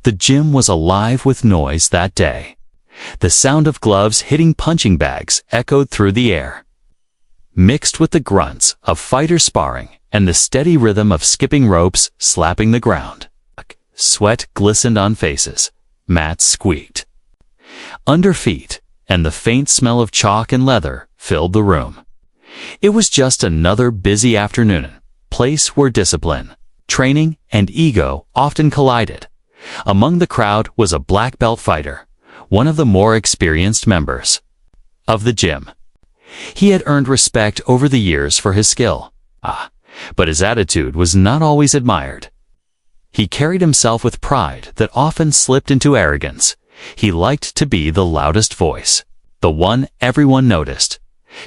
The gym was alive with noise that day. The sound of gloves hitting punching bags echoed through the air, mixed with the grunts of fighters sparring and the steady rhythm of skipping ropes slapping the ground. Sweat glistened on faces. Mats squeaked under feet, and the faint smell of chalk and leather filled the room. It was just another busy afternoon, place where discipline, training, and ego often collided. Among the crowd was a black belt fighter, one of the more experienced members of the gym. He had earned respect over the years for his skill. But his attitude was not always admired. He carried himself with pride that often slipped into arrogance. He liked to be the loudest voice, the one everyone noticed.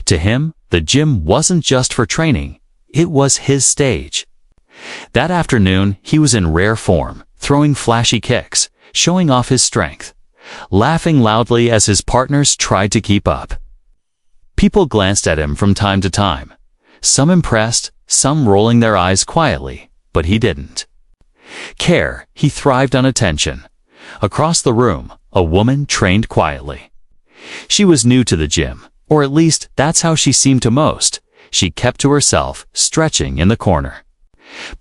To him, the gym wasn't just for training, it was his stage. That afternoon, he was in rare form, throwing flashy kicks, showing off his strength, laughing loudly as his partners tried to keep up. People glanced at him from time to time, some impressed, some rolling their eyes quietly, but he didn't care. He thrived on attention. Across the room, a woman trained quietly. She was new to the gym, or at least that's how she seemed to most. She kept to herself, stretching in the corner,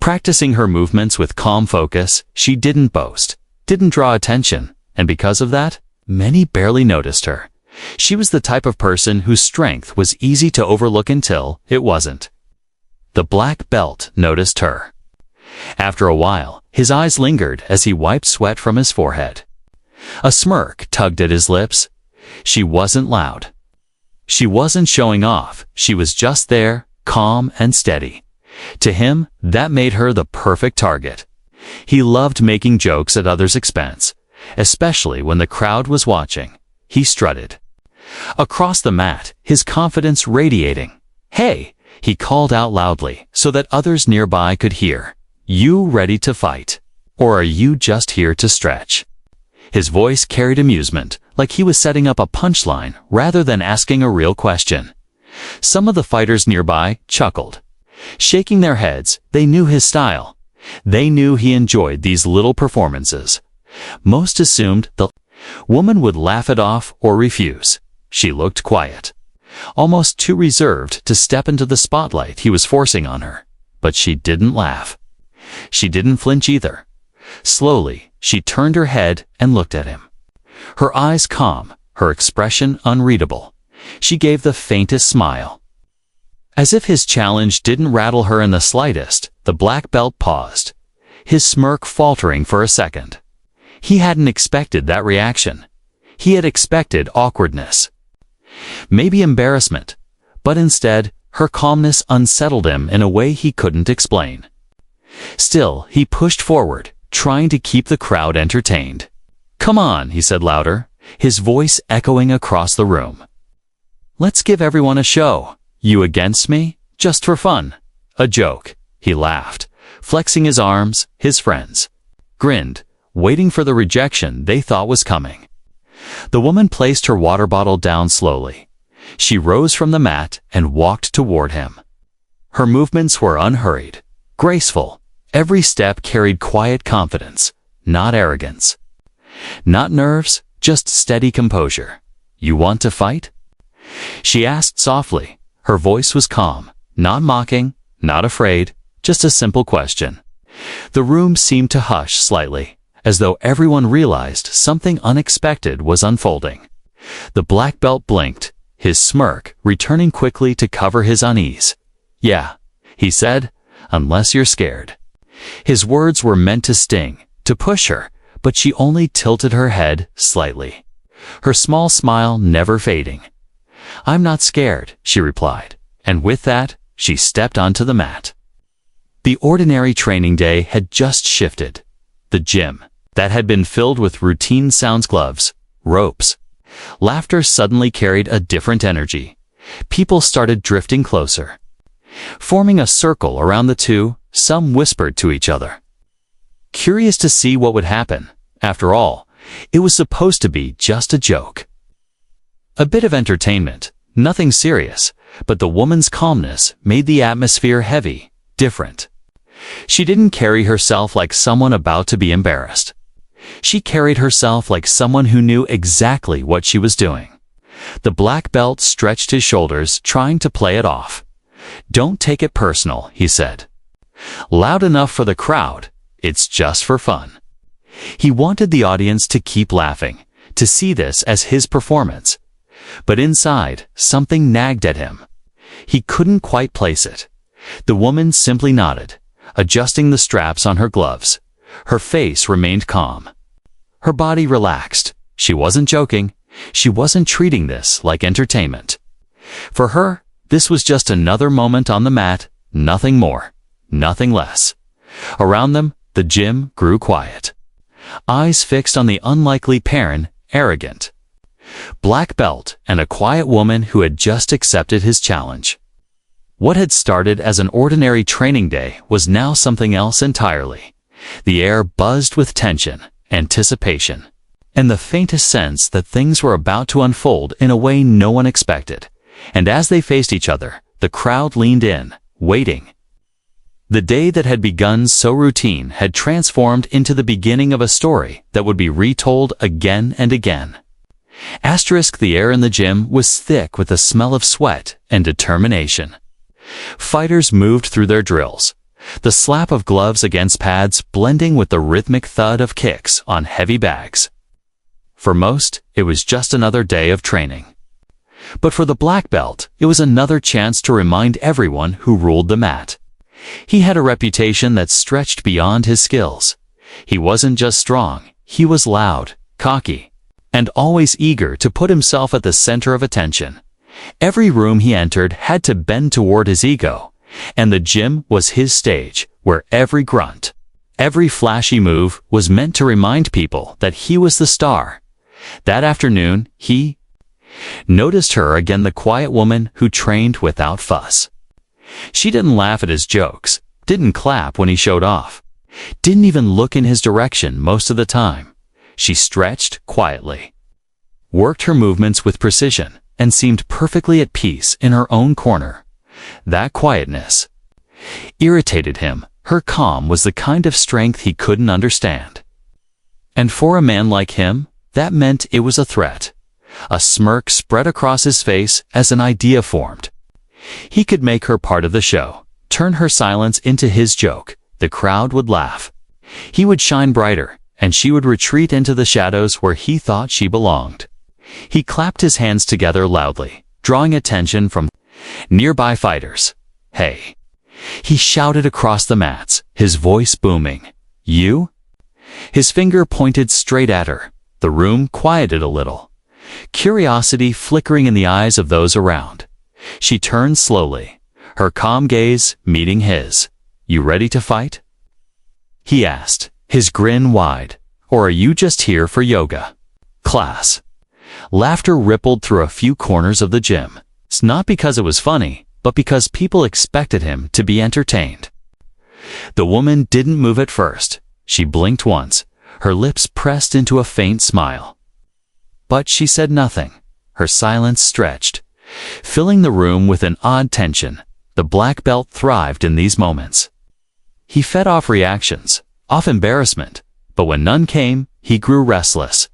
practicing her movements with calm focus. She didn't boast, didn't draw attention, and because of that, many barely noticed her. She was the type of person whose strength was easy to overlook until it wasn't. The black belt noticed her. After a while, his eyes lingered as he wiped sweat from his forehead. A smirk tugged at his lips. She wasn't loud. She wasn't showing off. She was just there, calm and steady. To him, that made her the perfect target. He loved making jokes at others' expense, especially when the crowd was watching. He strutted across the mat, his confidence radiating. "Hey," he called out loudly so that others nearby could hear. "You ready to fight? Or are you just here to stretch?" His voice carried amusement, like he was setting up a punchline rather than asking a real question. Some of the fighters nearby chuckled, shaking their heads. They knew his style. They knew he enjoyed these little performances. Most assumed the woman would laugh it off or refuse. She looked quiet, almost too reserved to step into the spotlight he was forcing on her. But she didn't laugh. She didn't flinch either. Slowly, she turned her head and looked at him. Her eyes calm, her expression unreadable. She gave the faintest smile. As if his challenge didn't rattle her in the slightest, the black belt paused, his smirk faltering for a second. He hadn't expected that reaction. He had expected awkwardness, maybe embarrassment, but instead, her calmness unsettled him in a way he couldn't explain. Still, he pushed forward, trying to keep the crowd entertained. "Come on," he said louder, his voice echoing across the room. "Let's give everyone a show. You against me? Just for fun. A joke." He laughed, flexing his arms. His friends grinned, waiting for the rejection they thought was coming. The woman placed her water bottle down slowly. She rose from the mat and walked toward him. Her movements were unhurried, graceful. Every step carried quiet confidence, not arrogance. Not nerves, just steady composure. "You want to fight?" she asked softly. Her voice was calm, not mocking, not afraid, just a simple question. The room seemed to hush slightly, as though everyone realized something unexpected was unfolding. The black belt blinked, his smirk returning quickly to cover his unease. "Yeah," he said, "unless you're scared." His words were meant to sting, to push her, but she only tilted her head slightly, her small smile never fading. "I'm not scared," she replied, and with that, she stepped onto the mat. The ordinary training day had just shifted. The gym, that had been filled with routine sounds, gloves, ropes, laughter, suddenly carried a different energy. People started drifting closer, forming a circle around the two. Some whispered to each other, curious to see what would happen. After all, it was supposed to be just a joke. A bit of entertainment, nothing serious, but the woman's calmness made the atmosphere heavy, different. She didn't carry herself like someone about to be embarrassed. She carried herself like someone who knew exactly what she was doing. The black belt stretched his shoulders, trying to play it off. "Don't take it personal," he said. Loud enough for the crowd, "It's just for fun." He wanted the audience to keep laughing, to see this as his performance. But inside, something nagged at him. He couldn't quite place it. The woman simply nodded, adjusting the straps on her gloves. Her face remained calm. Her body relaxed. She wasn't joking. She wasn't treating this like entertainment. For her, this was just another moment on the mat, nothing more, nothing less. Around them, the gym grew quiet. Eyes fixed on the unlikely Perrin, arrogant black belt, and a quiet woman who had just accepted his challenge. What had started as an ordinary training day was now something else entirely. The air buzzed with tension, anticipation, and the faintest sense that things were about to unfold in a way no one expected. And as they faced each other, the crowd leaned in, waiting. The day that had begun so routine had transformed into the beginning of a story that would be retold again and again. The air in the gym was thick with the smell of sweat and determination. Fighters moved through their drills, the slap of gloves against pads blending with the rhythmic thud of kicks on heavy bags. For most, it was just another day of training. But for the black belt, it was another chance to remind everyone who ruled the mat. He had a reputation that stretched beyond his skills. He wasn't just strong, he was loud, cocky, and always eager to put himself at the center of attention. Every room he entered had to bend toward his ego, and the gym was his stage, where every grunt, every flashy move was meant to remind people that he was the star. That afternoon, he noticed her again, the quiet woman who trained without fuss. She didn't laugh at his jokes, didn't clap when he showed off, didn't even look in his direction most of the time. She stretched quietly, worked her movements with precision, and seemed perfectly at peace in her own corner. That quietness irritated him. Her calm was the kind of strength he couldn't understand. And for a man like him, that meant it was a threat. A smirk spread across his face as an idea formed. He could make her part of the show, turn her silence into his joke. The crowd would laugh. He would shine brighter, and she would retreat into the shadows where he thought she belonged. He clapped his hands together loudly, drawing attention from nearby fighters. "Hey!" he shouted across the mats, his voice booming. "You?" His finger pointed straight at her. The room quieted a little, curiosity flickering in the eyes of those around. She turned slowly, her calm gaze meeting his. "You ready to fight?" he asked, his grin wide. "Or are you just here for yoga class?" Laughter rippled through a few corners of the gym. It's not because it was funny, but because people expected him to be entertained. The woman didn't move at first. She blinked once, her lips pressed into a faint smile. But she said nothing. Her silence stretched, filling the room with an odd tension. The black belt thrived in these moments. He fed off reactions, off embarrassment, but when none came, he grew restless.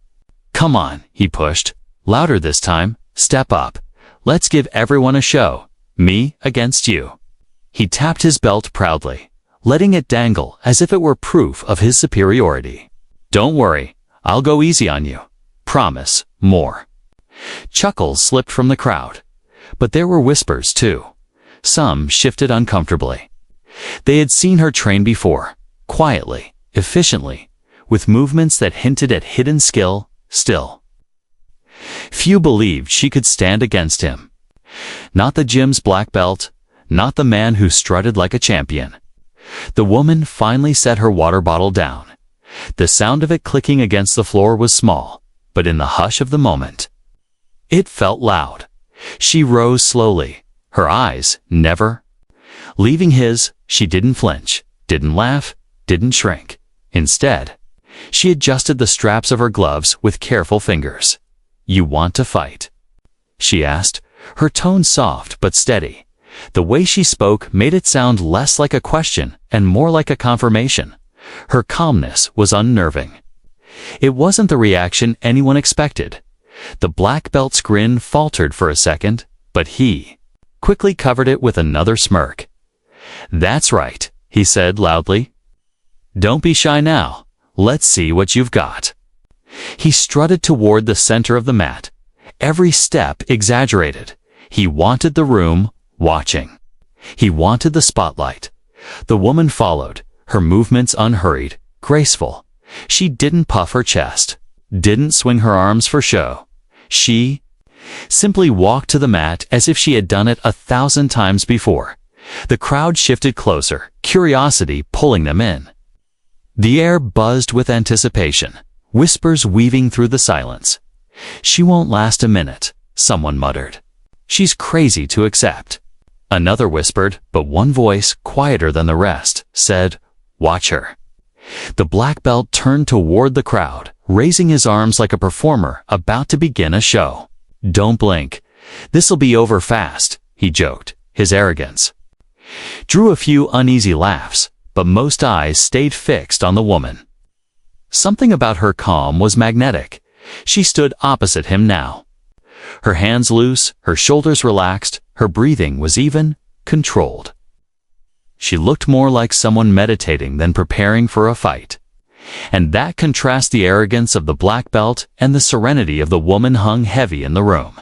"Come on," he pushed, louder this time. "Step up. Let's give everyone a show. Me against you." He tapped his belt proudly, letting it dangle as if it were proof of his superiority. "Don't worry, I'll go easy on you. Promise, more." Chuckles slipped from the crowd, but there were whispers too. Some shifted uncomfortably. They had seen her train before, quietly, efficiently, with movements that hinted at hidden skill. Still, few believed she could stand against him. Not the gym's black belt, not the man who strutted like a champion. The woman finally set her water bottle down. The sound of it clicking against the floor was small, but in the hush of the moment, it felt loud. She rose slowly, her eyes never leaving his. She didn't flinch, didn't laugh, didn't shrink. Instead, she adjusted the straps of her gloves with careful fingers. "You want to fight?" she asked, her tone soft but steady. The way she spoke made it sound less like a question and more like a confirmation. Her calmness was unnerving. It wasn't the reaction anyone expected. The black belt's grin faltered for a second, but he quickly covered it with another smirk. "That's right," he said loudly. "Don't be shy now. Let's see what you've got." He strutted toward the center of the mat, every step exaggerated. He wanted the room watching. He wanted the spotlight. The woman followed, her movements unhurried, graceful. She didn't puff her chest, didn't swing her arms for show. She simply walked to the mat as if she had done it 1,000 times before. The crowd shifted closer, curiosity pulling them in. The air buzzed with anticipation, whispers weaving through the silence. "She won't last a minute," someone muttered. "She's crazy to accept." Another whispered, but one voice, quieter than the rest, said, "Watch her." The black belt turned toward the crowd, raising his arms like a performer about to begin a show. "Don't blink. This'll be over fast," he joked, his arrogance drew a few uneasy laughs, but most eyes stayed fixed on the woman. Something about her calm was magnetic. She stood opposite him now. Her hands loose, her shoulders relaxed, her breathing was even, controlled. She looked more like someone meditating than preparing for a fight. And that contrasts the arrogance of the black belt and the serenity of the woman hung heavy in the room.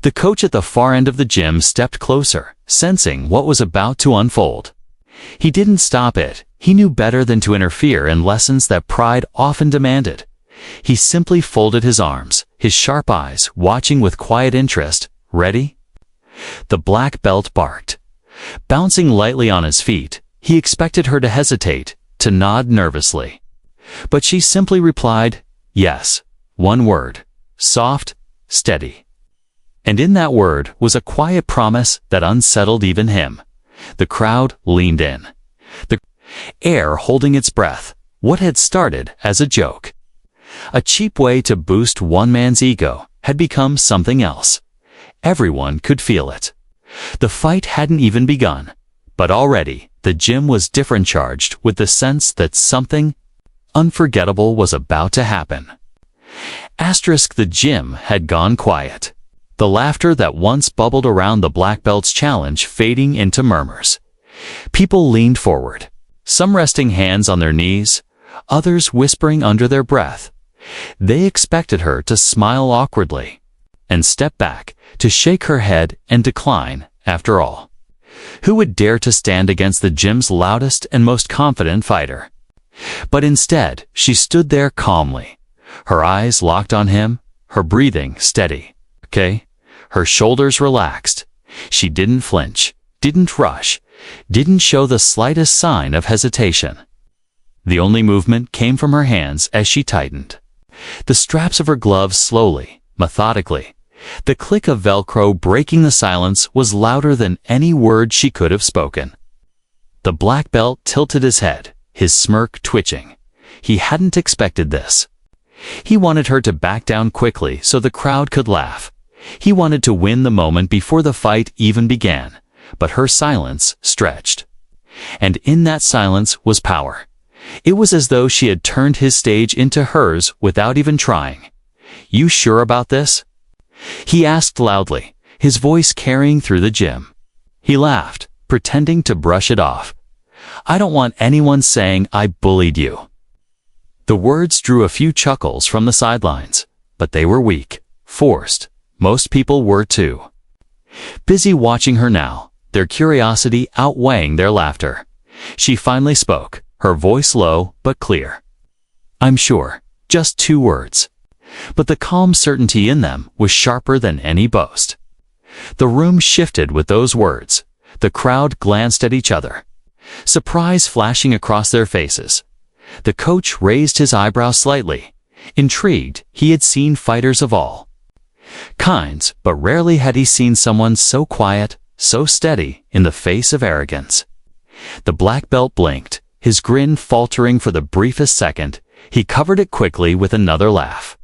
The coach at the far end of the gym stepped closer, sensing what was about to unfold. He didn't stop it. He knew better than to interfere in lessons that pride often demanded. He simply folded his arms, his sharp eyes watching with quiet interest. "Ready?" The black belt barked. Bouncing lightly on his feet, he expected her to hesitate, to nod nervously. But she simply replied, "Yes." One word. Soft, steady. And in that word was a quiet promise that unsettled even him. The crowd leaned in, the air holding its breath. What had started as a joke, a cheap way to boost one man's ego, had become something else. Everyone could feel it. The fight hadn't even begun, but already the gym was different, charged with the sense that something unforgettable was about to happen. The gym had gone quiet. The laughter that once bubbled around the black belt's challenge fading into murmurs. People leaned forward, some resting hands on their knees, others whispering under their breath. They expected her to smile awkwardly and step back, to shake her head and decline. After all, who would dare to stand against the gym's loudest and most confident fighter? But instead, she stood there calmly, her eyes locked on him, her breathing steady. "Okay?" Her shoulders relaxed. She didn't flinch, didn't rush, didn't show the slightest sign of hesitation. The only movement came from her hands as she tightened the straps of her gloves slowly, methodically. The click of Velcro breaking the silence was louder than any word she could have spoken. The black belt tilted his head, his smirk twitching. He hadn't expected this. He wanted her to back down quickly so the crowd could laugh. He wanted to win the moment before the fight even began, but her silence stretched. And in that silence was power. It was as though she had turned his stage into hers without even trying. "You sure about this?" he asked loudly, his voice carrying through the gym. He laughed, pretending to brush it off. "I don't want anyone saying I bullied you." The words drew a few chuckles from the sidelines, but they were weak, forced. Most people were too busy watching her now, their curiosity outweighing their laughter. She finally spoke, her voice low but clear. "I'm sure." Just 2 words. But the calm certainty in them was sharper than any boast. The room shifted with those words. The crowd glanced at each other, surprise flashing across their faces. The coach raised his eyebrows slightly. Intrigued, he had seen fighters of all kinds, but rarely had he seen someone so quiet, so steady in the face of arrogance. The black belt blinked, his grin faltering for the briefest second. He covered it quickly with another laugh.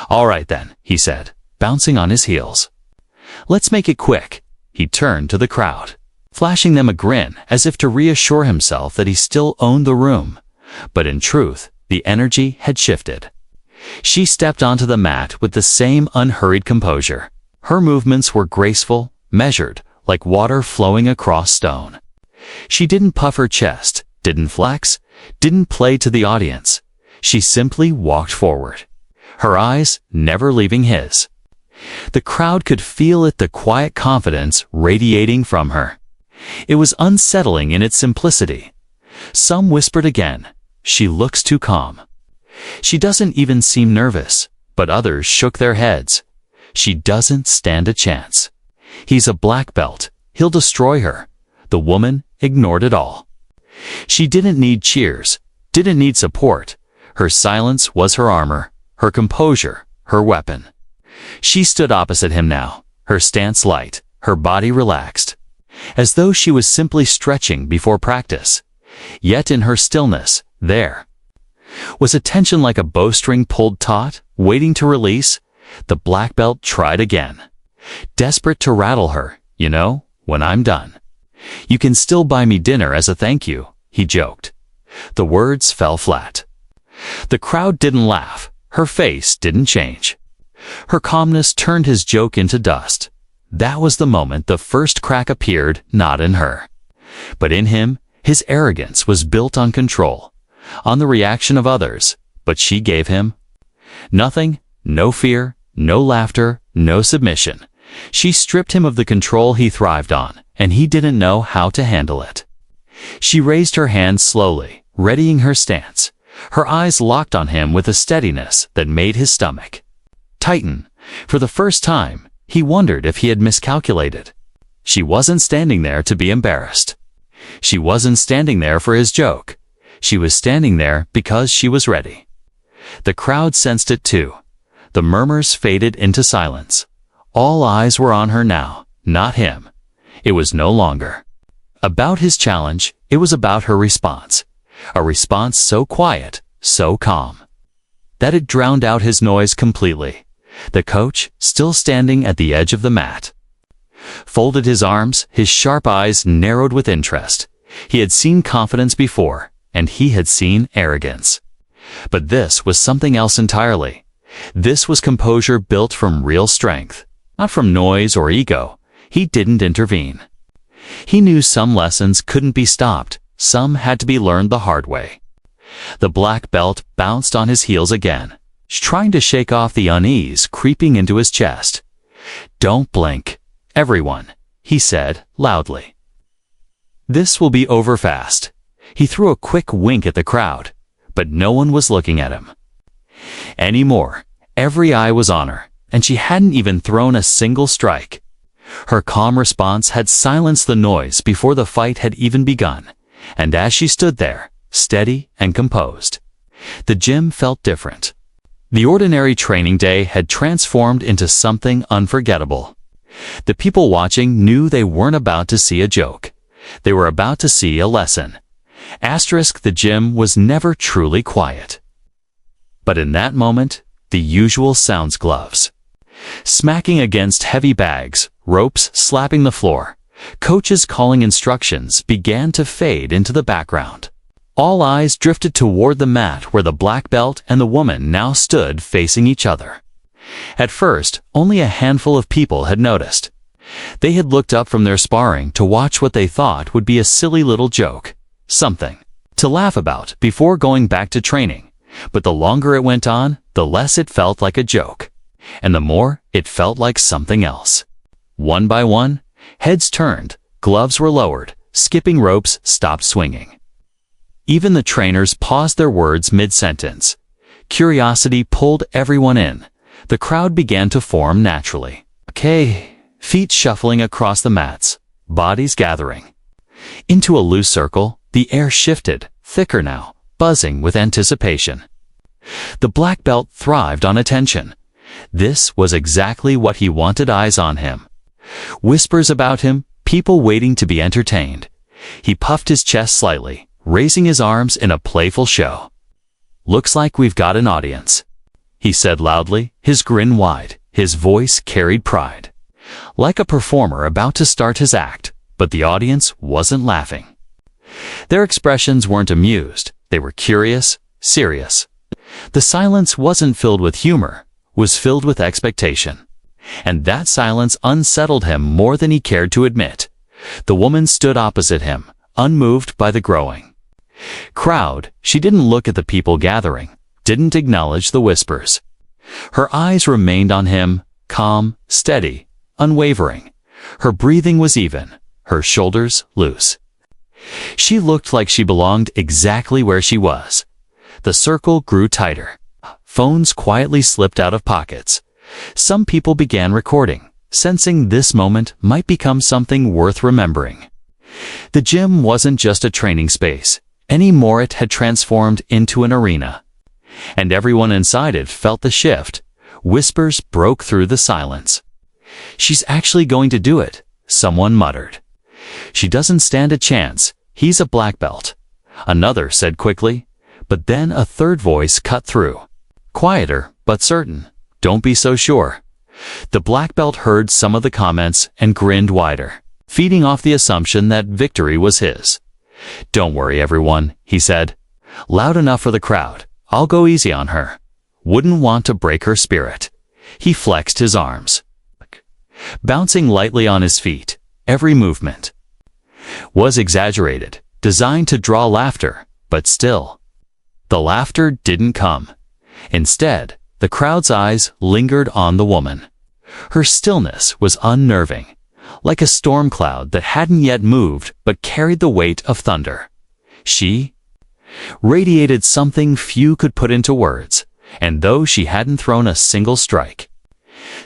"All right then," he said, bouncing on his heels. "Let's make it quick." He turned to the crowd, flashing them a grin as if to reassure himself that he still owned the room. But in truth, The energy had shifted. She stepped onto the mat with the same unhurried composure. Her movements were graceful, measured, like water flowing across stone. She didn't puff her chest, didn't flex, didn't play to the audience. She simply walked forward, her eyes never leaving his. The crowd could feel it, the quiet confidence radiating from her. It was unsettling in its simplicity. Some whispered again, "She looks too calm. She doesn't even seem nervous," but others shook their heads. "She doesn't stand a chance. He's a black belt. He'll destroy her." The woman ignored it all. She didn't need cheers, didn't need support. Her silence was her armor, her composure, her weapon. She stood opposite him now, her stance light, her body relaxed, as though she was simply stretching before practice. Yet in her stillness, there was a tension like a bowstring pulled taut, waiting to release. The black belt tried again, desperate to rattle her. "You know, when I'm done, you can still buy me dinner as a thank you," he joked. The words fell flat. The crowd didn't laugh. Her face didn't change. Her calmness turned his joke into dust. That was the moment the first crack appeared, not in her, but in him. His arrogance was built on control, on the reaction of others, but she gave him nothing, no fear, no laughter, no submission. She stripped him of the control he thrived on, and he didn't know how to handle it. She raised her hand slowly, readying her stance. Her eyes locked on him with a steadiness that made his stomach tighten. For the first time, he wondered if he had miscalculated. She wasn't standing there to be embarrassed. She wasn't standing there for his joke. She was standing there because she was ready. The crowd sensed it too. The murmurs faded into silence. All eyes were on her now, not him. It was no longer about his challenge, it was about her response. A response so quiet, so calm, that it drowned out his noise completely. The coach, still standing at the edge of the mat, folded his arms, his sharp eyes narrowed with interest. He had seen confidence before, and he had seen arrogance. But this was something else entirely. This was composure built from real strength, not from noise or ego. He didn't intervene. He knew some lessons couldn't be stopped, some had to be learned the hard way. The black belt bounced on his heels again, trying to shake off the unease creeping into his chest. "Don't blink, everyone," he said loudly. "This will be over fast." He threw a quick wink at the crowd, but no one was looking at him anymore. Every eye was on her, and she hadn't even thrown a single strike. Her calm response had silenced the noise before the fight had even begun, and as she stood there, steady and composed, the gym felt different. The ordinary training day had transformed into something unforgettable. The people watching knew they weren't about to see a joke. They were about to see a lesson. The gym was never truly quiet. But in that moment, the usual sounds: gloves smacking against heavy bags, ropes slapping the floor, coaches calling instructions began to fade into the background. All eyes drifted toward the mat where the black belt and the woman now stood facing each other. At first, only a handful of people had noticed. They had looked up from their sparring to watch what they thought would be a silly little joke, something to laugh about before going back to training. But the longer it went on, the less it felt like a joke, and the more it felt like something else. One by one, heads turned, gloves were lowered, skipping ropes stopped swinging. Even the trainers paused their words mid-sentence. Curiosity pulled everyone in. The crowd began to form naturally. Okay, feet shuffling across the mats, bodies gathering into a loose circle. The air shifted, thicker now, buzzing with anticipation. The black belt thrived on attention. This was exactly what he wanted: eyes on him, whispers about him, people waiting to be entertained. He puffed his chest slightly, raising his arms in a playful show. "Looks like we've got an audience," he said loudly, his grin wide, his voice carried pride. Like a performer about to start his act, but the audience wasn't laughing. Their expressions weren't amused, they were curious, serious. The silence wasn't filled with humor, was filled with expectation. And that silence unsettled him more than he cared to admit. The woman stood opposite him, unmoved by the growing crowd. She didn't look at the people gathering, didn't acknowledge the whispers. Her eyes remained on him, calm, steady, unwavering. Her breathing was even, her shoulders loose. She looked like she belonged exactly where she was. The circle grew tighter. Phones quietly slipped out of pockets. Some people began recording, sensing this moment might become something worth remembering. The gym wasn't just a training space. Anymore, it had transformed into an arena. And everyone inside it felt the shift. Whispers broke through the silence. "She's actually going to do it," someone muttered. "She doesn't stand a chance. He's a black belt," another said quickly. But then a third voice cut through. Quieter, but certain. "Don't be so sure." The black belt heard some of the comments and grinned wider, feeding off the assumption that victory was his. "Don't worry, everyone," he said. "Loud enough for the crowd. I'll go easy on her. Wouldn't want to break her spirit." He flexed his arms, bouncing lightly on his feet. Every movement was exaggerated, designed to draw laughter, but still, the laughter didn't come. Instead, the crowd's eyes lingered on the woman. Her stillness was unnerving, like a storm cloud that hadn't yet moved but carried the weight of thunder. She radiated something few could put into words, and though she hadn't thrown a single strike,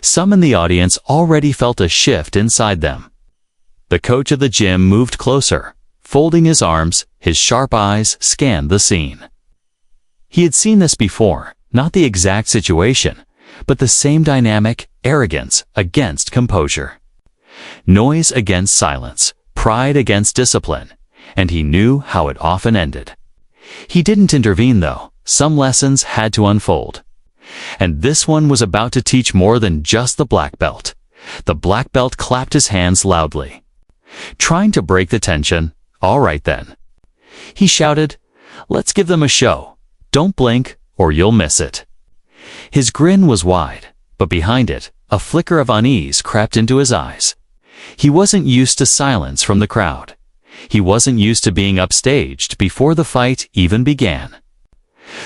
some in the audience already felt a shift inside them. The coach of the gym moved closer, folding his arms. His sharp eyes scanned the scene. He had seen this before, not the exact situation, but the same dynamic: arrogance against composure, noise against silence, pride against discipline, and he knew how it often ended. He didn't intervene, though. Some lessons had to unfold. And this one was about to teach more than just the black belt. The black belt clapped his hands loudly, trying to break the tension. "All right then," he shouted. "Let's give them a show. Don't blink, or you'll miss it." His grin was wide, but behind it, a flicker of unease crept into his eyes. He wasn't used to silence from the crowd. He wasn't used to being upstaged before the fight even began.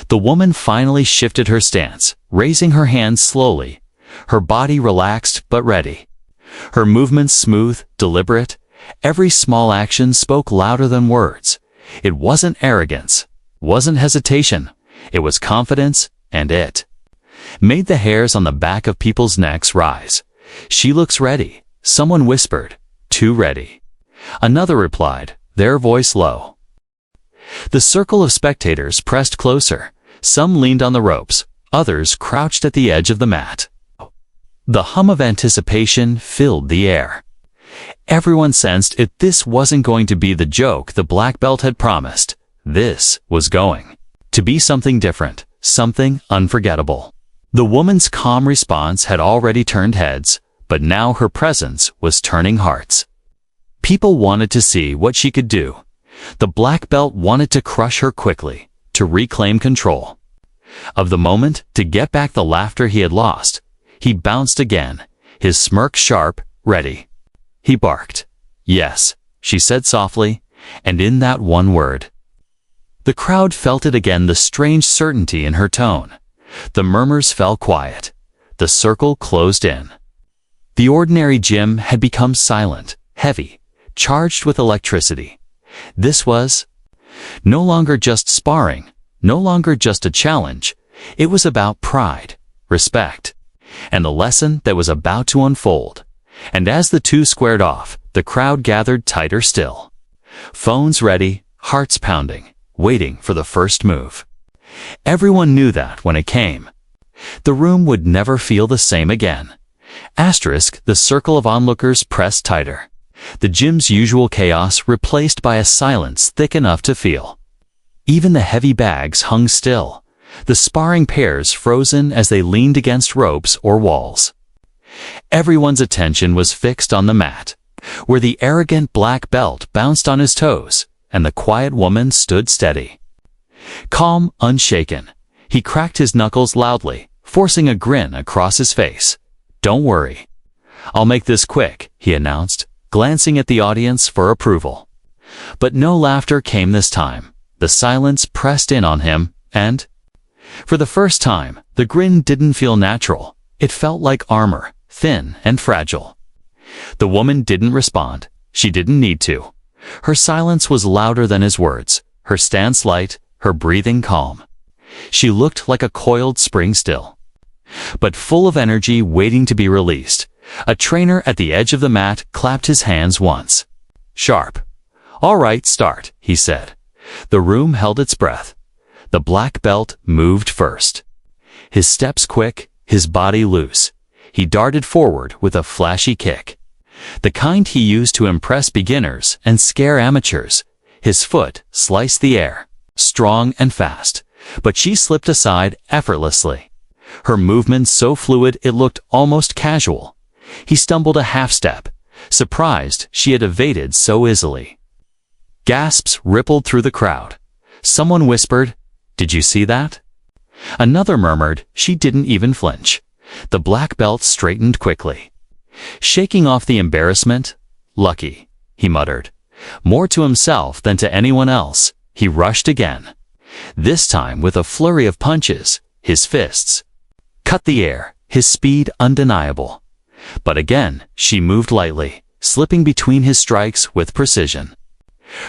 The woman finally shifted her stance, raising her hands slowly, her body relaxed but ready. Her movements smooth, deliberate. Every small action spoke louder than words. It wasn't arrogance, wasn't hesitation. It was confidence, and it made the hairs on the back of people's necks rise. "She looks ready," someone whispered. "Too ready," another replied, their voice low. The circle of spectators pressed closer. Some leaned on the ropes, others crouched at the edge of the mat. The hum of anticipation filled the air. Everyone sensed it. This wasn't going to be the joke the black belt had promised. This was going to be something different, something unforgettable. The woman's calm response had already turned heads, but now her presence was turning hearts. People wanted to see what she could do. The black belt wanted to crush her quickly, to reclaim control of the moment, to get back the laughter he had lost. He bounced again, his smirk sharp, ready. He barked. "Yes," she said softly, and in that one word, the crowd felt it again, the strange certainty in her tone. The murmurs fell quiet. The circle closed in. The ordinary gym had become silent, heavy, charged with electricity. This was no longer just sparring, no longer just a challenge. It was about pride, respect, and the lesson that was about to unfold. And as the two squared off, the crowd gathered tighter still. Phones ready, hearts pounding, waiting for the first move. Everyone knew that when it came, the room would never feel the same again. The circle of onlookers pressed tighter. The gym's usual chaos replaced by a silence thick enough to feel. Even the heavy bags hung still, the sparring pairs frozen as they leaned against ropes or walls. Everyone's attention was fixed on the mat, where the arrogant black belt bounced on his toes, and the quiet woman stood steady. Calm, unshaken, he cracked his knuckles loudly, forcing a grin across his face. "Don't worry. I'll make this quick," he announced, glancing at the audience for approval. But no laughter came this time. The silence pressed in on him, and, for the first time, the grin didn't feel natural. It felt like armor, thin and fragile. The woman didn't respond. She didn't need to. Her silence was louder than his words, her stance light, her breathing calm. She looked like a coiled spring still, but full of energy waiting to be released. A trainer at the edge of the mat clapped his hands once. "Sharp. All right, start," he said. The room held its breath. The black belt moved first. His steps quick, his body loose. He darted forward with a flashy kick, the kind he used to impress beginners and scare amateurs. His foot sliced the air, strong and fast, but she slipped aside effortlessly. Her movement so fluid it looked almost casual. He stumbled a half step, surprised she had evaded so easily. Gasps rippled through the crowd. Someone whispered, "Did you see that?" Another murmured she didn't even flinch. The black belt straightened quickly. Shaking off the embarrassment, "Lucky," he muttered. More to himself than to anyone else, he rushed again. This time with a flurry of punches, his fists cut the air, his speed undeniable. But again, she moved lightly, slipping between his strikes with precision.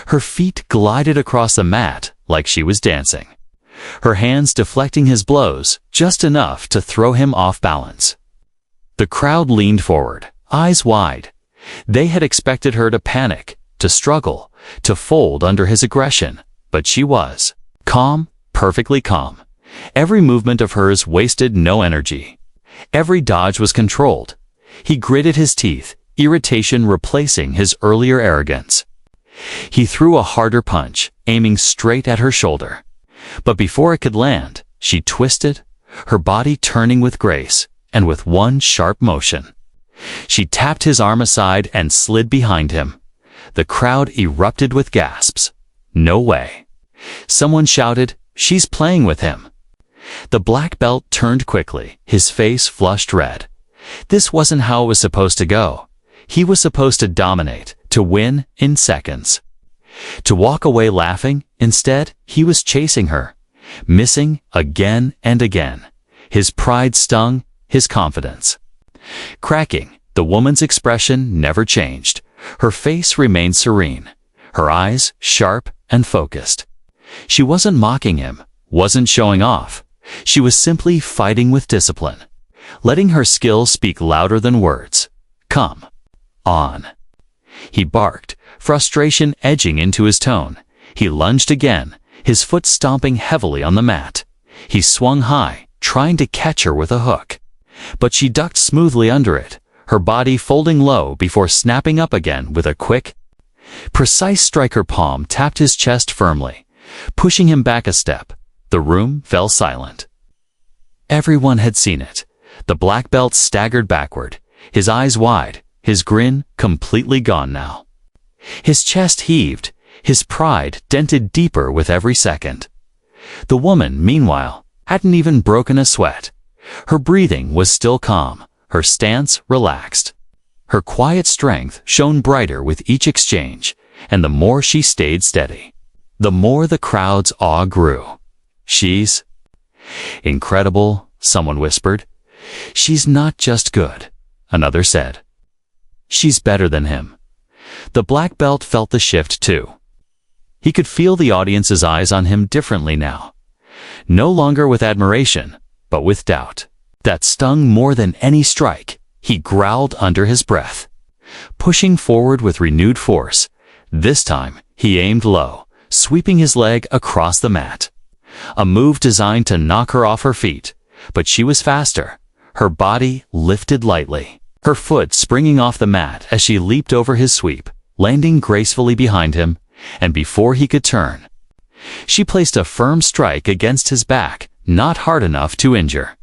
Her feet glided across the mat like she was dancing, her hands deflecting his blows just enough to throw him off balance. The crowd leaned forward, eyes wide. They had expected her to panic, to struggle, to fold under his aggression, but she was calm, perfectly calm. Every movement of hers wasted no energy. Every dodge was controlled. He gritted his teeth, irritation replacing his earlier arrogance. He threw a harder punch, aiming straight at her shoulder. But before it could land, she twisted, her body turning with grace, and with one sharp motion. She tapped his arm aside and slid behind him. The crowd erupted with gasps. "No way." Someone shouted, "She's playing with him." The black belt turned quickly, his face flushed red. This wasn't how it was supposed to go. He was supposed to dominate, to win in seconds. To walk away laughing, instead, he was chasing her, missing again and again. His pride stung, his confidence. Cracking, the woman's expression never changed. Her face remained serene, her eyes sharp and focused. She wasn't mocking him, wasn't showing off. She was simply fighting with discipline, letting her skill speak louder than words. "Come on," he barked, frustration edging into his tone. He lunged again, his foot stomping heavily on the mat. He swung high, trying to catch her with a hook. But she ducked smoothly under it, her body folding low before snapping up again with a quick, precise strike. Her palm tapped his chest firmly, pushing him back a step. The room fell silent. Everyone had seen it. The black belt staggered backward, his eyes wide, his grin completely gone now. His chest heaved, his pride dented deeper with every second. The woman, meanwhile, hadn't even broken a sweat. Her breathing was still calm, her stance relaxed. Her quiet strength shone brighter with each exchange, and the more she stayed steady, the more the crowd's awe grew. "She's incredible," someone whispered. "She's not just good," another said. "She's better than him." The black belt felt the shift too. He could feel the audience's eyes on him differently now. No longer with admiration, but with doubt. That stung more than any strike. He growled under his breath, pushing forward with renewed force. This time, he aimed low, sweeping his leg across the mat. A move designed to knock her off her feet, but she was faster. Her body lifted lightly, her foot springing off the mat as she leaped over his sweep, landing gracefully behind him, and before he could turn, she placed a firm strike against his back, not hard enough to injure,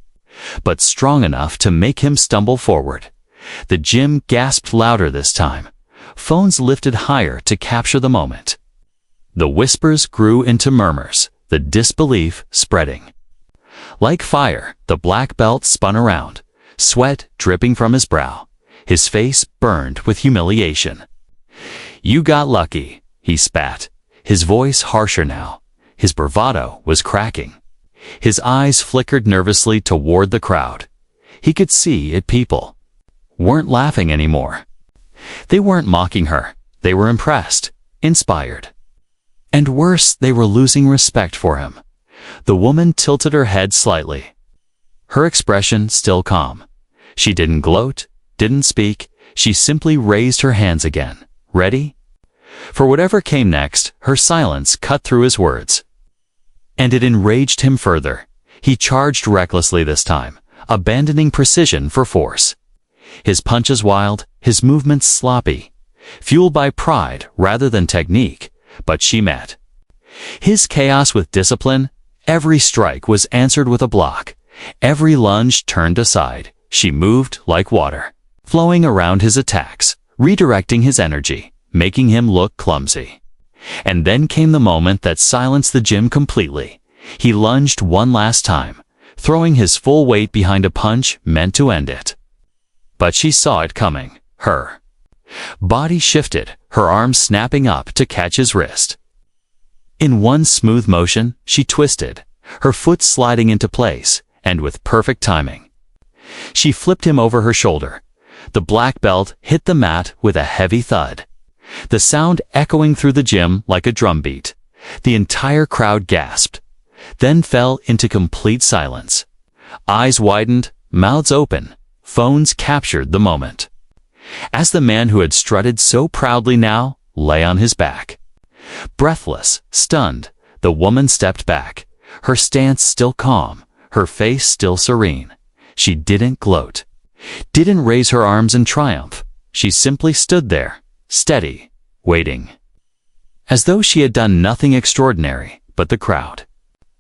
but strong enough to make him stumble forward. The gym gasped louder this time. Phones lifted higher to capture the moment. The whispers grew into murmurs. the disbelief spreading. Like fire, the black belt spun around, sweat dripping from his brow. His face burned with humiliation. "You got lucky," he spat, his voice harsher now. His bravado was cracking. His eyes flickered nervously toward the crowd. He could see it. People weren't laughing anymore. They weren't mocking her. They were impressed, inspired. And worse, they were losing respect for him. The woman tilted her head slightly, her expression still calm. She didn't gloat, didn't speak. She simply raised her hands again. Ready? For whatever came next, her silence cut through his words. And it enraged him further. He charged recklessly this time, abandoning precision for force. His punches wild, his movements sloppy, fueled by pride rather than technique, but she met his chaos with discipline. Every strike was answered with a block. Every lunge turned aside. She moved like water, flowing around his attacks, redirecting his energy, making him look clumsy. And then came the moment that silenced the gym completely. He lunged one last time, throwing his full weight behind a punch meant to end it. But she saw it coming. Her body shifted, her arms snapping up to catch his wrist. In one smooth motion, she twisted, her foot sliding into place, and with perfect timing. She flipped him over her shoulder. The black belt hit the mat with a heavy thud, the sound echoing through the gym like a drumbeat. The entire crowd gasped, then fell into complete silence. Eyes widened, mouths open, phones captured the moment. As the man who had strutted so proudly now lay on his back. Breathless, stunned, the woman stepped back, her stance still calm, her face still serene. She didn't gloat, didn't raise her arms in triumph. She simply stood there, steady, waiting, as though she had done nothing extraordinary. But the crowd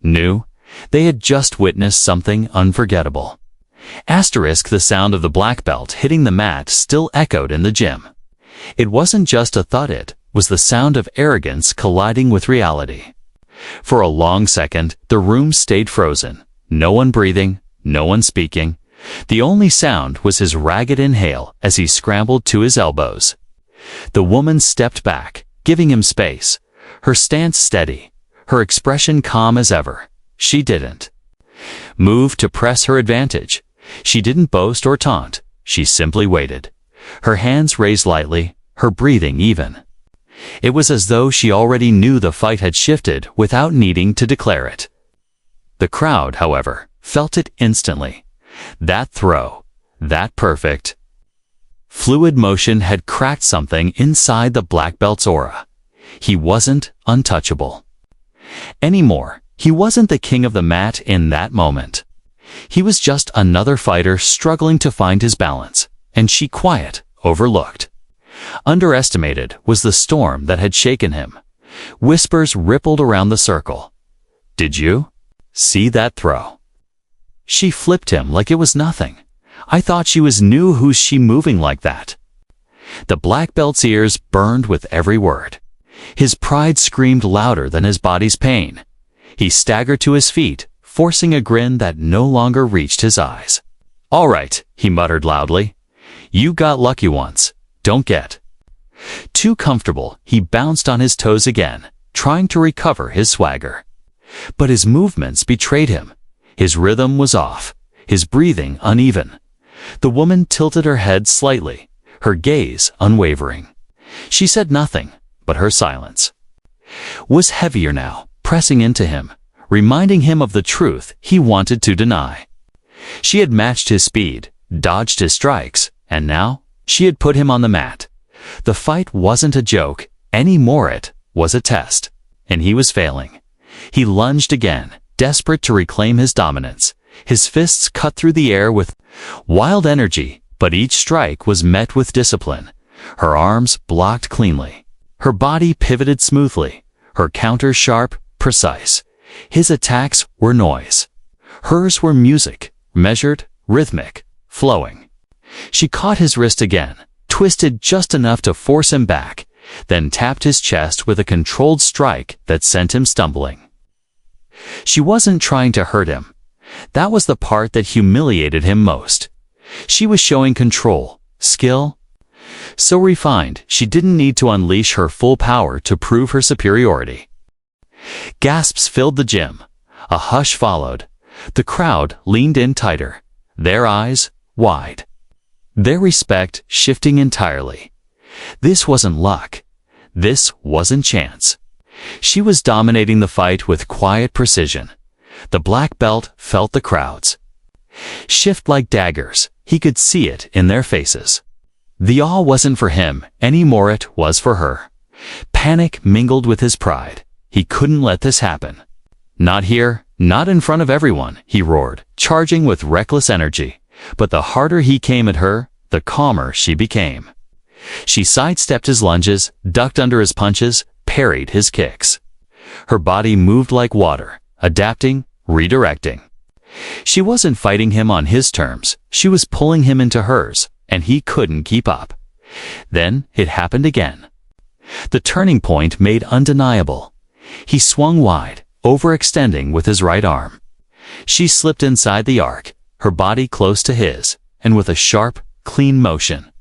knew they had just witnessed something unforgettable. Asterisk, the sound of the black belt hitting the mat still echoed in the gym. It wasn't just a thud, it was the sound of arrogance colliding with reality. For a long second, the room stayed frozen. No one breathing, no one speaking. The only sound was his ragged inhale as he scrambled to his elbows. The woman stepped back, giving him space, her stance steady, her expression calm as ever. She didn't move to press her advantage. She didn't boast or taunt. She simply waited, her hands raised lightly, her breathing even. It was as though she already knew the fight had shifted without needing to declare it. The crowd, however, felt it instantly. That throw, that perfect, fluid motion had cracked something inside the black belt's aura. He wasn't untouchable anymore. He wasn't the king of the mat in that moment. He was just another fighter struggling to find his balance, and she, quiet, overlooked. Underestimated was the storm that had shaken him. Whispers rippled around the circle. "Did you see that throw?" She flipped him like it was nothing. "I thought she was new. Who's she moving like that?" The black belt's ears burned with every word. His pride screamed louder than his body's pain. He staggered to his feet, forcing a grin that no longer reached his eyes. "All right," he muttered loudly. "You got lucky once. Don't get too comfortable." He bounced on his toes again, trying to recover his swagger. But his movements betrayed him. His rhythm was off, his breathing uneven. The woman tilted her head slightly, her gaze unwavering. She said nothing, but her silence was heavier now, pressing into him, reminding him of the truth he wanted to deny. She had matched his speed, dodged his strikes, and now she had put him on the mat. The fight wasn't a joke anymore, it was a test, and he was failing. He lunged again, desperate to reclaim his dominance. His fists cut through the air with wild energy, but each strike was met with discipline. Her arms blocked cleanly, her body pivoted smoothly, her counters sharp, precise. His attacks were noise. Hers were music, measured, rhythmic, flowing. She caught his wrist again, twisted just enough to force him back, then tapped his chest with a controlled strike that sent him stumbling. She wasn't trying to hurt him. That was the part that humiliated him most. She was showing control, skill. So refined, she didn't need to unleash her full power to prove her superiority. Gasps filled the gym. A hush followed. The crowd leaned in tighter, their eyes wide, their respect shifting entirely. This wasn't luck. This wasn't chance. She was dominating the fight with quiet precision. The black belt felt the crowds shift like daggers. He could see it in their faces. The awe wasn't for him anymore, it was for her. Panic mingled with his pride. He couldn't let this happen. Not here, not in front of everyone, he roared, charging with reckless energy. But the harder he came at her, the calmer she became. She sidestepped his lunges, ducked under his punches, parried his kicks. Her body moved like water, adapting, redirecting. She wasn't fighting him on his terms, she was pulling him into hers, and he couldn't keep up. Then it happened again. The turning point made undeniable. He swung wide, overextending with his right arm. She slipped inside the arc, her body close to his, and with a sharp, clean motion,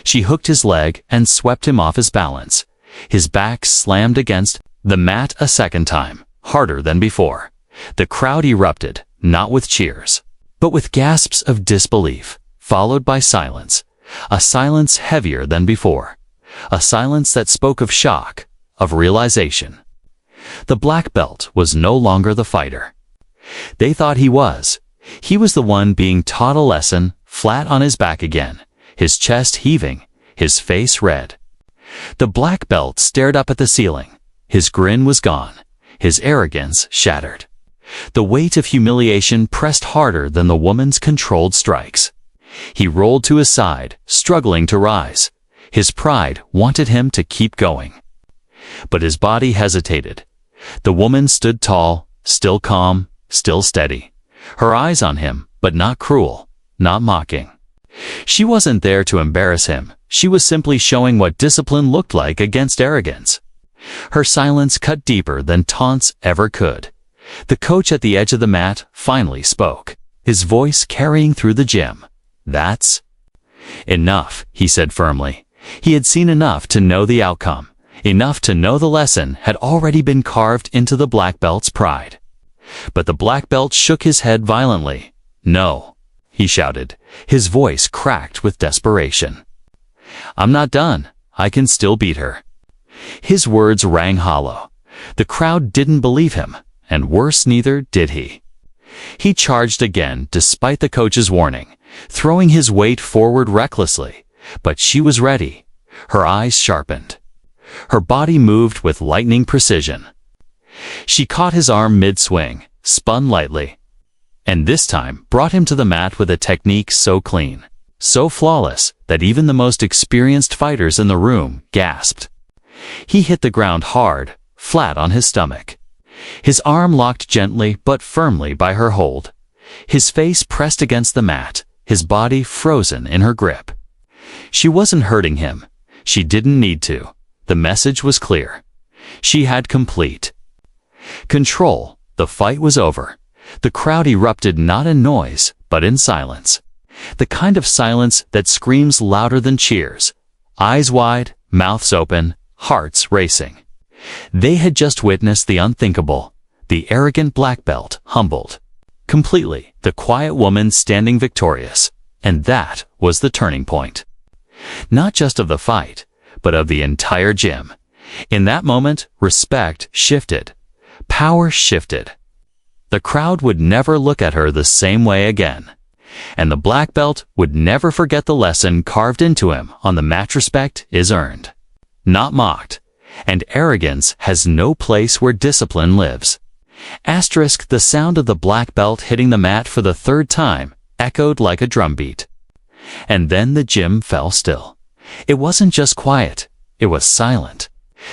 she hooked his leg and swept him off his balance. His back slammed against the mat a second time, harder than before. The crowd erupted, not with cheers, but with gasps of disbelief, followed by silence. A silence heavier than before. A silence that spoke of shock, of realization. The black belt was no longer the fighter. They thought he was. He was the one being taught a lesson, flat on his back again, his chest heaving, his face red. The black belt stared up at the ceiling. His grin was gone, his arrogance shattered. The weight of humiliation pressed harder than the woman's controlled strikes. He rolled to his side, struggling to rise. His pride wanted him to keep going. But his body hesitated. The woman stood tall, still calm, still steady. Her eyes on him, but not cruel, not mocking. She wasn't there to embarrass him. She was simply showing what discipline looked like against arrogance. Her silence cut deeper than taunts ever could. The coach at the edge of the mat finally spoke, his voice carrying through the gym. "That's enough," he said firmly. He had seen enough to know the outcome, enough to know the lesson had already been carved into the black belt's pride. But the black belt shook his head violently. "No," he shouted, his voice cracked with desperation. "I'm not done. I can still beat her." His words rang hollow. The crowd didn't believe him, and worse, neither did he. He charged again despite the coach's warning, throwing his weight forward recklessly. But she was ready. Her eyes sharpened. Her body moved with lightning precision. She caught his arm mid-swing, spun lightly, and this time brought him to the mat with a technique so clean, so flawless, that even the most experienced fighters in the room gasped. He hit the ground hard, flat on his stomach. His arm locked gently but firmly by her hold. His face pressed against the mat, his body frozen in her grip. She wasn't hurting him. She didn't need to. The message was clear. She had complete control. The fight was over. The crowd erupted not in noise, but in silence. The kind of silence that screams louder than cheers. Eyes wide, mouths open, hearts racing. They had just witnessed the unthinkable. The arrogant black belt humbled completely, the quiet woman standing victorious. And that was the turning point. Not just of the fight, but of the entire gym. In that moment, respect shifted. Power shifted. The crowd would never look at her the same way again. And the black belt would never forget the lesson carved into him on the mat: respect is earned, not mocked. And arrogance has no place where discipline lives. The sound of the black belt hitting the mat for the third time echoed like a drumbeat. And then the gym fell still. It wasn't just quiet, it was silent.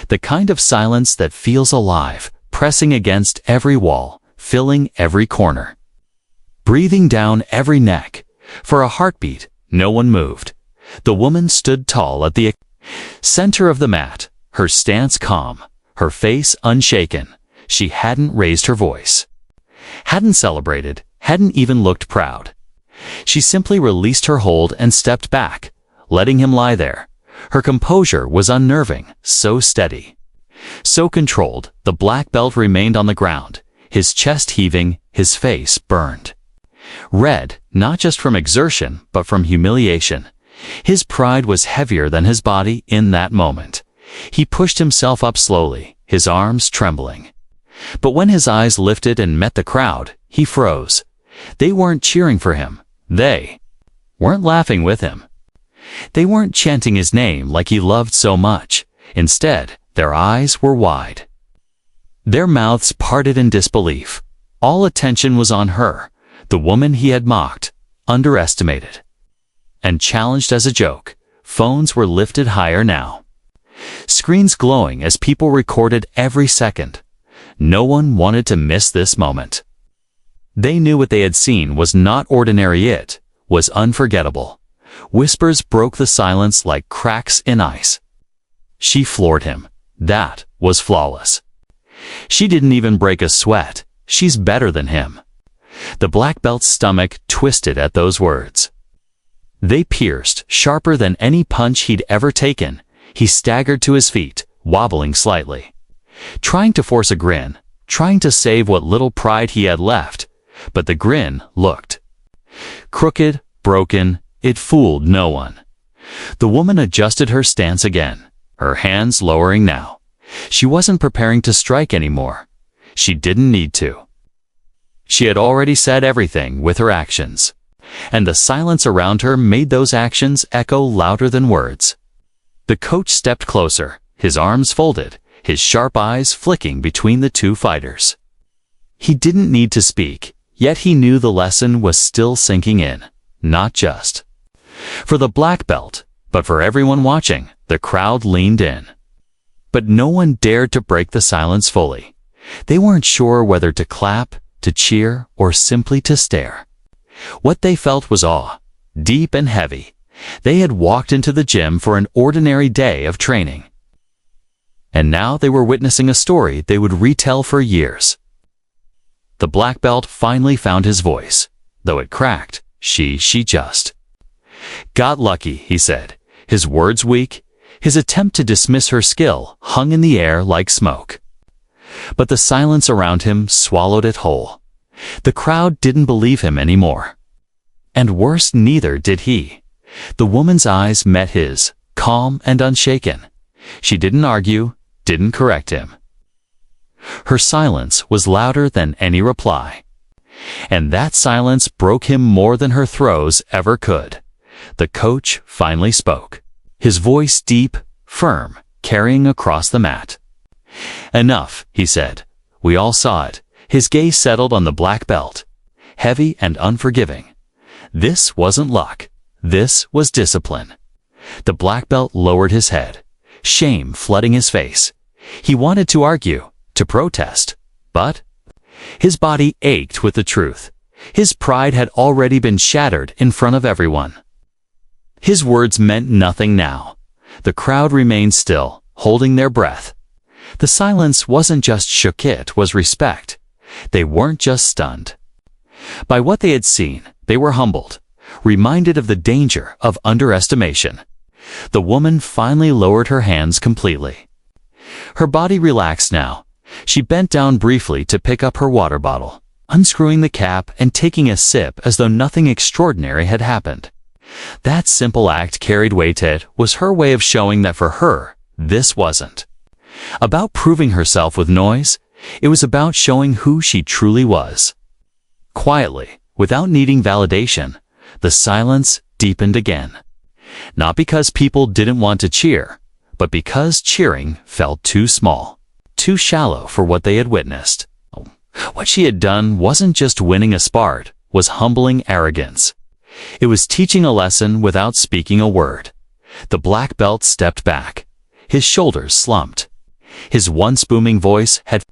The kind of silence that feels alive, pressing against every wall, filling every corner, breathing down every neck. For a heartbeat, no one moved. The woman stood tall at the center of the mat, her stance calm, her face unshaken. She hadn't raised her voice, hadn't celebrated, hadn't even looked proud. She simply released her hold and stepped back, letting him lie there. Her composure was unnerving, so steady, so controlled. The black belt remained on the ground, his chest heaving, his face burned. Red, not just from exertion, but from humiliation. His pride was heavier than his body in that moment. He pushed himself up slowly, his arms trembling. But when his eyes lifted and met the crowd, he froze. They weren't cheering for him. They weren't laughing with him. They weren't chanting his name like he loved so much. Instead, their eyes were wide. Their mouths parted in disbelief. All attention was on her, the woman he had mocked, underestimated, and challenged as a joke. Phones were lifted higher now, screens glowing as people recorded every second. No one wanted to miss this moment. They knew what they had seen was not ordinary, it was unforgettable. Whispers broke the silence like cracks in ice. She floored him. That was flawless. She didn't even break a sweat. She's better than him. The black belt's stomach twisted at those words. They pierced, sharper than any punch he'd ever taken. He staggered to his feet, wobbling slightly, trying to force a grin, trying to save what little pride he had left. But the grin looked crooked, broken. It fooled no one. The woman adjusted her stance again, her hands lowering now. She wasn't preparing to strike anymore. She didn't need to. She had already said everything with her actions, and the silence around her made those actions echo louder than words. The coach stepped closer, his arms folded, his sharp eyes flicking between the two fighters. He didn't need to speak, yet he knew the lesson was still sinking in, not just for the black belt, but for everyone watching. The crowd leaned in, but no one dared to break the silence fully. They weren't sure whether to clap, to cheer, or simply to stare. What they felt was awe, deep and heavy. They had walked into the gym for an ordinary day of training, and now they were witnessing a story they would retell for years. The black belt finally found his voice, though it cracked. She just got lucky, he said, his words weak. His attempt to dismiss her skill hung in the air like smoke. But the silence around him swallowed it whole. The crowd didn't believe him anymore. And worse, neither did he. The woman's eyes met his, calm and unshaken. She didn't argue, didn't correct him. Her silence was louder than any reply. And that silence broke him more than her throws ever could. The coach finally spoke, his voice deep, firm, carrying across the mat. Enough, he said. We all saw it. His gaze settled on the black belt, heavy and unforgiving. This wasn't luck. This was discipline. The black belt lowered his head, shame flooding his face. He wanted to argue, to protest, but his body ached with the truth. His pride had already been shattered in front of everyone. His words meant nothing now. The crowd remained still, holding their breath. The silence wasn't just shook, it was respect. They weren't just stunned by what they had seen. They were humbled, reminded of the danger of underestimation. The woman finally lowered her hands completely. Her body relaxed now. She bent down briefly to pick up her water bottle, unscrewing the cap and taking a sip as though nothing extraordinary had happened. That simple act carried weight. It was her way of showing that for her, this wasn't about proving herself with noise. It was about showing who she truly was. Quietly, without needing validation, the silence deepened again. Not because people didn't want to cheer, but because cheering felt too small, too shallow for what they had witnessed. What she had done wasn't just winning a spart, was humbling arrogance. It was teaching a lesson without speaking a word. The black belt stepped back. His shoulders slumped. His once booming voice had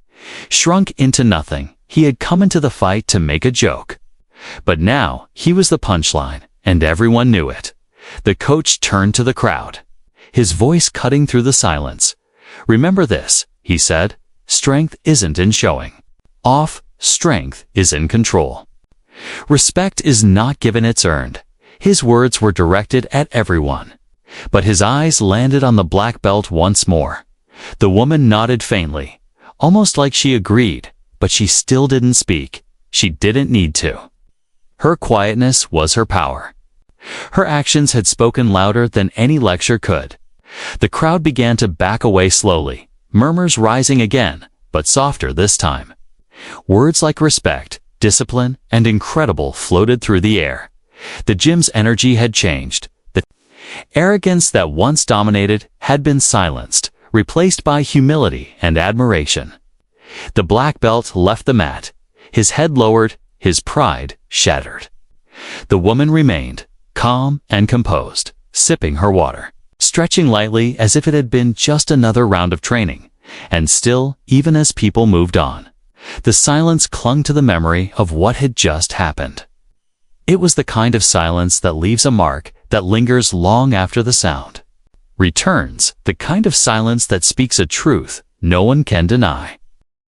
shrunk into nothing. He had come into the fight to make a joke. But now he was the punchline, and everyone knew it. The coach turned to the crowd, his voice cutting through the silence. Remember this, he said. strength isn't in showing off, strength is in control. Respect is not given, it's earned. His words were directed at everyone. But his eyes landed on the black belt once more. The woman nodded faintly, almost like she agreed, but she still didn't speak. She didn't need to. Her quietness was her power. Her actions had spoken louder than any lecture could. The crowd began to back away slowly, murmurs rising again, but softer this time. Words like respect, discipline, and incredible floated through the air. The gym's energy had changed. The arrogance that once dominated had been silenced, replaced by humility and admiration. The black belt left the mat, his head lowered, his pride shattered. The woman remained, calm and composed, sipping her water, stretching lightly as if it had been just another round of training. And still, even as people moved on, the silence clung to the memory of what had just happened. It was the kind of silence that leaves a mark that lingers long after the sound returns, the kind of silence that speaks a truth no one can deny.